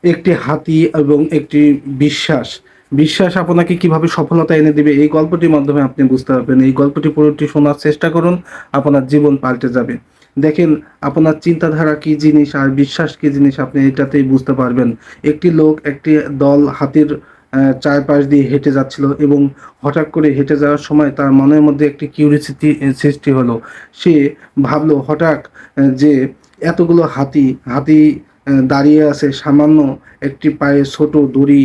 একটি হাতি এবং একটি বিশ্বাস। বিশ্বাস আপনাকে কিভাবে সফলতা এনে দিবে এই গল্পটির মাধ্যমে আপনি বুঝতে পারবেন। এই গল্পটি পুরোটি শোনার চেষ্টা করুন, আপনার জীবন পাল্টে যাবে। দেখেন, আপনার চিন্তাধারা কি জিনিস আর বিশ্বাস কি জিনিস আপনি এটাতেই বুঝতে পারবেন। একটি লোক, একটি দল হাতির চারপাশ দিয়ে হেঁটে যাচ্ছিল এবং হঠাৎ করে হেঁটে যাওয়ার সময় তার মনের মধ্যে একটি কিউরিসিটি সৃষ্টি হলো। সে ভাবলো হঠাৎ যে এতগুলো হাতি হাতি দাঁড়িয়ে আছে, সামান্য একটি পায়ে ছোট দড়ি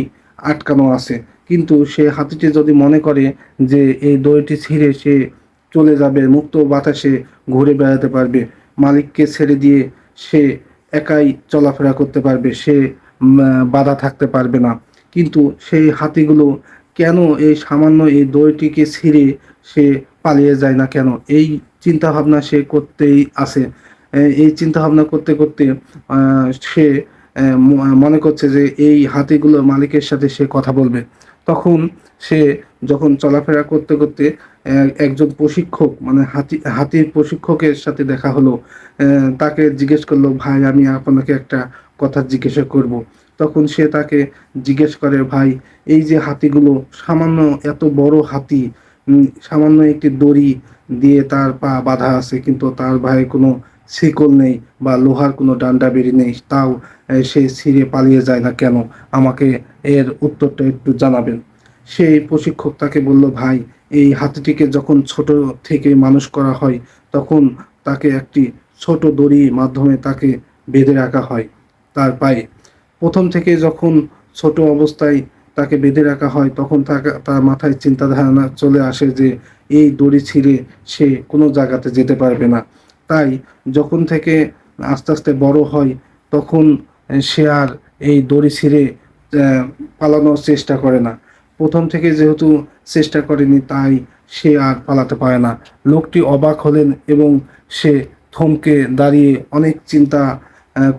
আটকানো আছে। কিন্তু সে হাতিটি যদি মনে করে যে এই দড়িটি ছিঁড়ে সে চলে যাবে, মুক্ত বাতাসে ঘুরে বেড়াতে পারবে, মালিককে ছেড়ে দিয়ে সে একাই চলাফেরা করতে পারবে, সে বাধা থাকতে পারবে না। কিন্তু সেই হাতিগুলো কেন এই সামান্য এই দড়িটিকে ছিঁড়ে সে পালিয়ে যায় না কেন? এই চিন্তা ভাবনা সে করতেই আছে। এই চিন্তা ভাবনা করতে করতে সে মনে করছে যে এই হাতিগুলো মালিকের সাথে সে কথা বলবে। তখন সে যখন চলাফেরা করতে করতে একজন প্রশিক্ষক, মানে হাতির প্রশিক্ষকের সাথে দেখা হলো। তাকে জিজ্ঞেস করলো, ভাই আমি আপনাকে একটা কথা জিজ্ঞাসা করব। তখন সে তাকে জিজ্ঞেস করে, ভাই এই যে হাতিগুলো, সামান্য এত বড় হাতি, সামান্য একটি দড়ি দিয়ে তার পা বাঁধা আছে, কিন্তু তার ভাই কোনো শিকল নেই বা লোহার কোনো ডান্ডা বেরি নেই, তাও সে ছিঁড়ে পালিয়ে যায় না কেন? আমাকে এর উত্তরটা একটু জানাবেন। সেই প্রশিক্ষক তাকে বলল, ভাই এই হাতিটিকে যখন ছোট থেকে মানুষ করা হয় তখন তাকে একটি ছোট দড়ির মাধ্যমে তাকে বেঁধে রাখা হয় তার পায়ে। প্রথম থেকে যখন ছোট অবস্থায় তাকে বেঁধে রাখা হয় তখন তার মাথায় চিন্তা ধারণা চলে আসে যে এই দড়ি ছিঁড়ে সে কোনো জায়গাতে যেতে পারবে না। তাই যখন থেকে আস্তে আস্তে বড় হয় তখন সে আর এই দড়ি ছিঁড়ে আহ, পালানোর চেষ্টা করে না। প্রথম থেকে যেহেতু চেষ্টা করেনি তাই সে আর পালাতে পারে না। লোকটি অবাক হলেন এবং সে থমকে দাঁড়িয়ে অনেক চিন্তা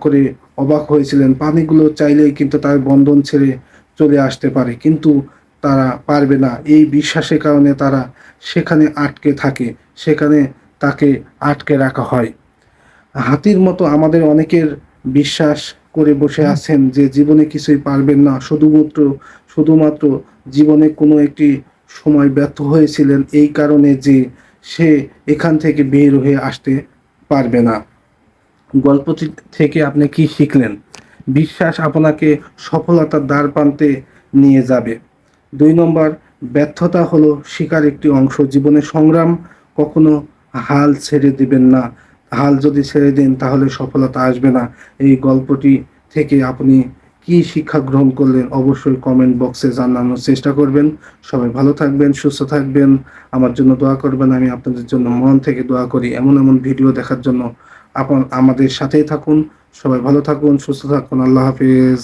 করে অবাক হয়েছিলেন। পানিগুলো চাইলেই কিন্তু তার বন্ধন ছেড়ে চলে আসতে পারে, কিন্তু তারা পারবে না। এই বিশ্বাসের কারণে তারা সেখানে আটকে থাকে, সেখানে তাকে আটকে রাখা হয়। হাতির মতো আমাদের অনেকের বিশ্বাস করে বসে আছেন যে জীবনে কিছুই পারবেন না, শুধুমাত্র জীবনে কোনো একটি সময় ব্যর্থ হয়েছিলেন এই কারণে যে সে এখান থেকে বের হয়ে আসতে পারবে না। গল্পটি থেকে আপনি কি শিখলেন? বিশ্বাস আপনাকে সফলতার দ্বারপ্রান্তে নিয়ে যাবে। ২ নম্বর, ব্যর্থতা হলো শিকার একটি অংশ। জীবনে সংগ্রাম, কখনো হাল ছেড়ে দিবেন না। হাল যদি ছেড়ে দেন তাহলে সফলতা আসবে না। এই গল্পটি থেকে আপনি কি শিক্ষা গ্রহণ করলেন অবশ্যই কমেন্ট বক্সে জানানোর চেষ্টা করবেন। সবাই ভালো থাকবেন, সুস্থ থাকবেন, আমার জন্য দোয়া করবেন। আমি আপনাদের জন্য মন থেকে দোয়া করি। এমন এমন ভিডিও দেখার জন্য আমাদের সাথেই থাকুন। সবাই ভালো থাকুন, সুস্থ থাকুন। আল্লাহ হাফিজ।